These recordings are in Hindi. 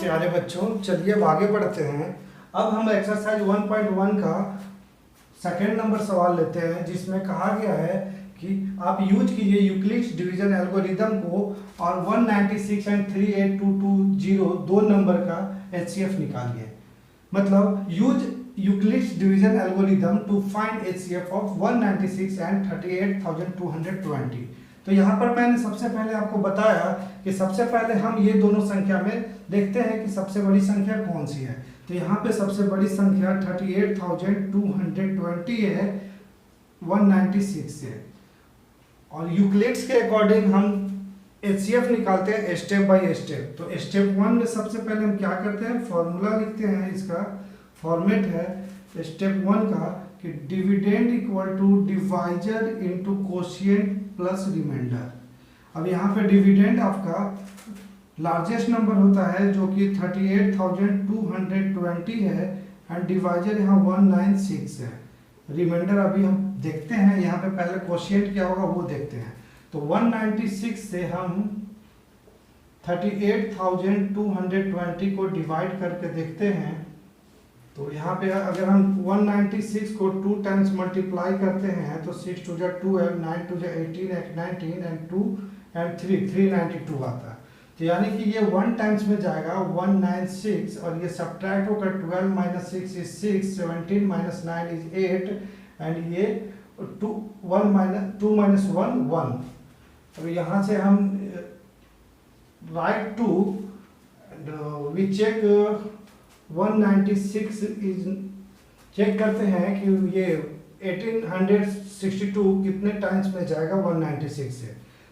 प्यारे बच्चों, चलिए अब आगे बढ़ते हैं। अब हम एक्सरसाइज 1.1 का सेकेंड नंबर सवाल लेते हैं, जिसमें कहा गया है कि आप यूज कीजिए यूक्लिड्स डिवीजन एल्गोरिदम को और 196 एंड 38220 दो नंबर का एचसीएफ निकालिए। मतलब use Euclid's division algorithm to find HCF of 196 and 38,220। तो यहाँ पर मैंने सबसे पहले आपको बताया कि सबसे पहले हम ये दोनों संख्या में देखते हैं कि सबसे बड़ी संख्या कौन सी है। तो यहाँ पे सबसे बड़ी संख्या 38,220 है 196 से। और यूक्लिड्स के अकॉर्डिंग हम एचसीएफ निकालते हैं स्टेप बाय स्टेप। तो स्टेप 1 में सबसे पहले हम क्या करते हैं, फॉर्मूला लिखते हैं। इसका फॉर्मेट है स्टेप 1 का कि dividend equal to divisor into quotient plus remainder. अब यहाँ पे डिविडेंड आपका लार्जेस्ट नंबर होता है जो कि 38,220 है एंड डिवाइजर यहाँ 196 है। रिमाइंडर अभी हम देखते हैं, यहाँ पे पहले कोशिएंट क्या होगा वो देखते हैं। तो 196 से हम 38,220 को डिवाइड करके देखते हैं। तो यहाँ पे अगर हम 196 को 2 टाइम्स मल्टीप्लाई करते हैं तो 6 2 जा 12, 9 2 जा 18, 8 19 एंड 2 एंड 3 392 आता है। तो यानी कि ये 1 टाइम्स में जाएगा 196 और ये सब्ट्रैक्ट होकर 12 minus 6 is 6, 17 minus 9 is 8 and ये 2 माइनस 1 1। अब यहाँ से हम right to we check 196 is चेक करते हैं कि ये 1862 कितने टाइम्स में जाएगा 196 से।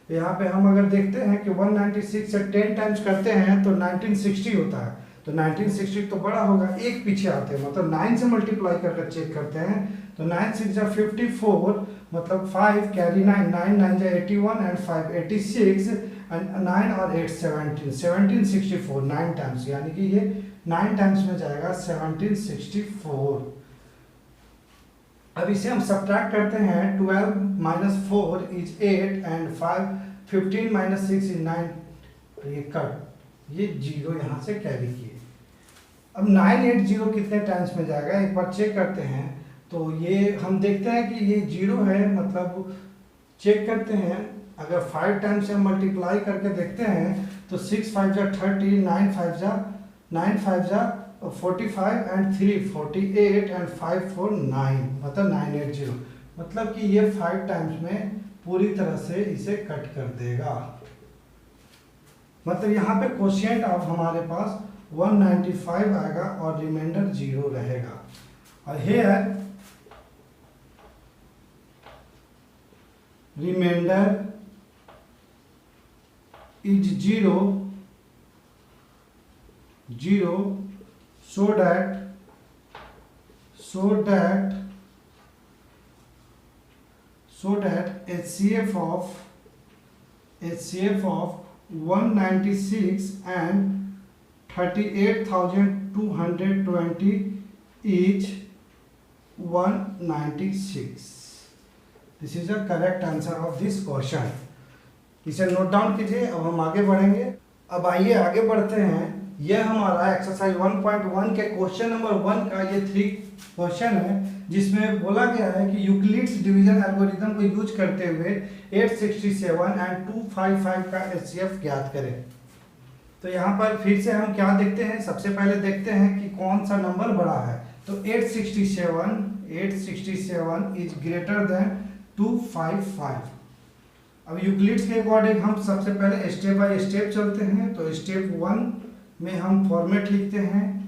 तो यहाँ पे हम अगर देखते हैं कि 196 से 10 टाइम्स करते हैं तो 1960 होता है। तो 1960 तो बड़ा होगा, एक पीछे आते हैं, मतलब 9 से मल्टीप्लाई करके चेक करते हैं। तो 9 6 जा 54, मतलब 5 कैरी 9, 9 9 जा 81 एंड 5 86 एंड 9 और 8 17 1764 9 टाइम्स, यानी कि ये 9 टाइम्स में जाएगा 1764। अब इसे हम सब्ट्रैक्ट करते हैं। 12 minus 4 is 8 and 15 minus 6 is 9। ये कट, ये जीरो यहाँ से कैरी किए। अब 980 कितने टाइम्स में जाएगा एक बार चेक करते हैं। तो ये हम देखते हैं कि ये जीरो है, मतलब चेक करते हैं। अगर 5 टाइम्स से हम मल्टीप्लाई करके देखते हैं तो 6 5 जा 30, 9 5 जा 45 एंड 3 48 एंड 5 4 9, मतलब 980। मतलब कि ये 5 टाइम्स में पूरी तरह से इसे कट कर देगा। मतलब यहाँ पे कोशिएंट अब हमारे पास 195 आएगा और रिमाइंडर 0 रहेगा। और here remainder is 0 so that HCF of 196 and 38,220 is 196. This is the correct answer of this question. इसे नोट डाउन कीजिए। अब हम आगे बढ़ेंगे। अब आइए आगे बढ़ते हैं। यह हमारा एक्सरसाइज 1.1 के क्वेश्चन नंबर 1 का ये 3 क्वेश्चन है, जिसमें बोला गया है कि यूक्लिड्स डिवीजन एल्गोरिदम को यूज करते हुए 867 एंड 255 का एचसीएफ ज्ञात करें। तो यहाँ पर फिर से हम क्या देखते हैं, सबसे पहले देखते हैं कि कौन सा नंबर बड़ा है। तो 867 इज ग्रेटर देन 255। अब यूक्लिड्स के अकॉर्डिंग हम सबसे पहले स्टेप बाय स्टेप चलते हैं। तो स्टेप 1 में हम फॉर्मेट लिखते हैं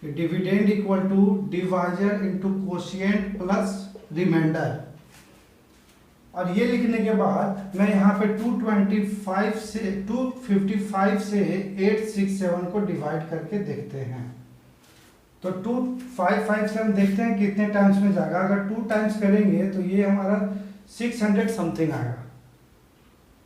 कि dividend equal to divisor into quotient plus remainder. और ये लिखने के बाद मैं यहाँ पे 255 से 867 को डिवाइड करके देखते हैं। तो 255 से हम देखते हैं कितने टाइम्स में जाएगा। अगर 2 टाइम्स करेंगे तो ये हमारा 600 समथिंग आएगा।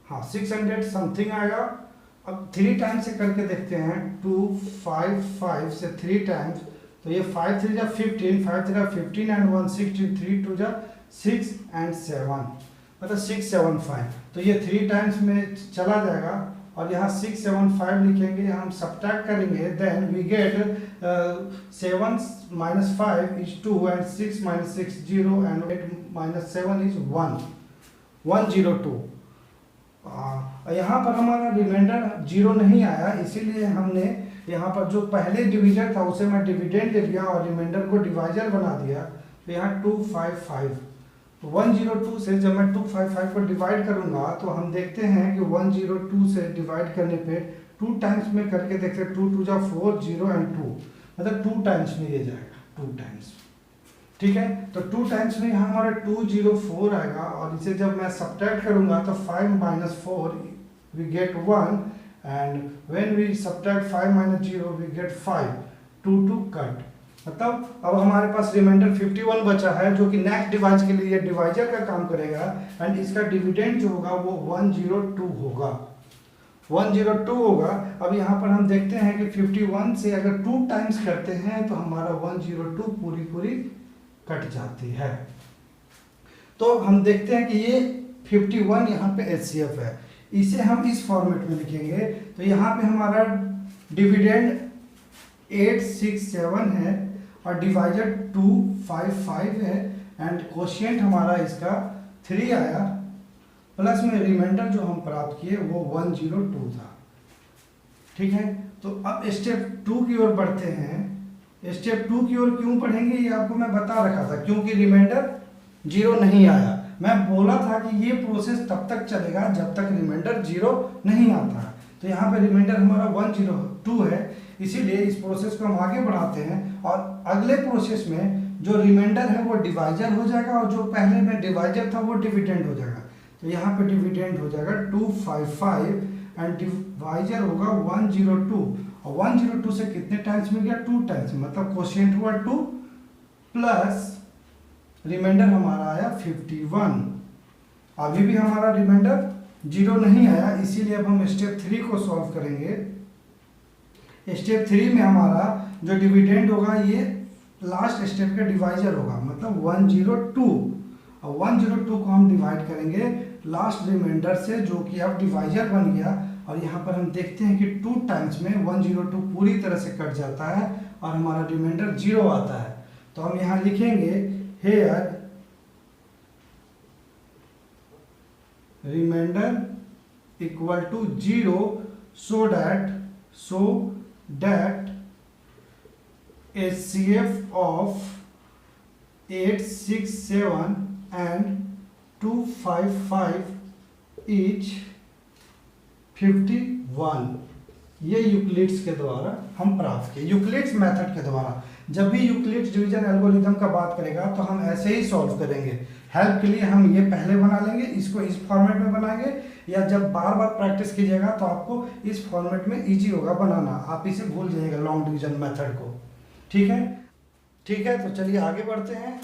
हाँ, 600 समथिंग आएगा। अब 3 टाइम्स से करके देखते हैं। 255 से 3 टाइम्स, तो ये 5 3 जा 15, 5 3 जा 15 एंड 1 16, 3 2 जा 6 एंड 7, मतलब 675। तो ये 3 टाइम्स में चला जाएगा और यहाँ 675 लिखेंगे, हम सब्ट्रैक्ट करेंगे, then we get 7 minus 5 is 2 and 6 minus 6 0 and 8 minus 7 is 102। यहाँ पर हमारा रिमाइंडर 0 नहीं आया, इसीलिए हमने यहाँ पर जो पहले डिवीजर था उसे मैं डिविडेंड ले लिया और रिमाइंडर को डिवाइजर बना दिया। तो यहाँ 255, 102 से जब मैं 255 को डिवाइड करूंगा तो हम देखते हैं कि 102 से डिवाइड करने पे 2 टाइम्स में करके देखते हैं, 2 2 जा 4 0 एंड 2, मतलब 2 टाइम्स में ये जाएगा, 2 टाइम्स। ठीक है, तो 2 टाइम्स में यहाँ हमारा 204 आएगा और इसे जब मैं सब्ट्रैक्ट करूंगा तो 5 minus 4 we get 1 and when we subtract 5 minus 0 we get 5, 2 cut. मतलब अब हमारे पास रिमाइंडर 51 बचा है जो कि नेक्स्ट डिवाइस के लिए डिवाइजर का काम करेगा एंड इसका डिविडेंड जो होगा वो 102 होगा, 102 होगा। अब यहाँ पर हम देखते हैं कि 51 से अगर 2 टाइम्स करते हैं तो हमारा 102 पूरी कट जाती है। तो हम देखते हैं कि ये 51 यहाँ पे HCF है, इसे हम इस फॉर्मेट में लिखेंगे। तो यहाँ पे हमारा डिविडेंड 867 है और डिवाइजर 255 है एंड कोशिएंट हमारा इसका 3 आया, प्लस में रिमाइंडर जो हम प्राप्त किए वो 102 था। ठीक है, तो अब स्टेप 2 की ओर बढ़ते हैं। स्टेप 2 की ओर क्यों बढ़ेंगे ये आपको मैं बता रखा था, क्योंकि रिमाइंडर 0 नहीं आया। मैं बोला था कि ये प्रोसेस तब तक चलेगा जब तक रिमाइंडर 0 नहीं आता। तो यहाँ पे रिमाइंडर हमारा 102 है, इसीलिए इस प्रोसेस को हम आगे बढ़ाते हैं और अगले प्रोसेस में जो रिमाइंडर है वो डिवाइजर हो जाएगा और जो पहले में डिवाइजर था वो डिविडेंड हो जाएगा। तो यहाँ पे डिविडेंड हो जाएगा 255 एंड डिवाइजर होगा 102 और 102 से कितने टाइम्स मिल गया, 2 टाइम्स, मतलब कोशिएंट हुआ 2 प्लस रिमाइंडर हमारा आया 51। अभी भी हमारा रिमाइंडर 0 नहीं आया, इसीलिए अब हम स्टेप 3 को सॉल्व करेंगे। स्टेप 3 में हमारा जो डिविडेंड होगा ये लास्ट स्टेप का डिवाइजर होगा, मतलब 102 और 102 को हम डिवाइड करेंगे लास्ट रिमाइंडर से जो कि अब डिवाइजर बन गया। और यहाँ पर हम देखते हैं कि 2 टाइम्स में 102 पूरी तरह से कट जाता है और हमारा रिमाइंडर 0 आता है। तो हम यहाँ लिखेंगे here remainder equal to 0 so that HCF of 867 and 255 is 51। ये यूक्लिड्स के द्वारा हम प्राप्त किए, यूक्लिड्स मेथड के द्वारा। जब भी यूक्लिड्स डिवीजन एल्गोरिथम का बात करेगा तो हम ऐसे ही सॉल्व करेंगे। हेल्प के लिए हम ये पहले बना लेंगे, इसको इस फॉर्मेट में बनाएंगे, या जब बार बार प्रैक्टिस कीजिएगा तो आपको इस फॉर्मेट में इजी होगा बनाना, आप इसे भूल जाइएगा लॉन्ग डिवीजन मेथड को। ठीक है, तो चलिए आगे बढ़ते हैं।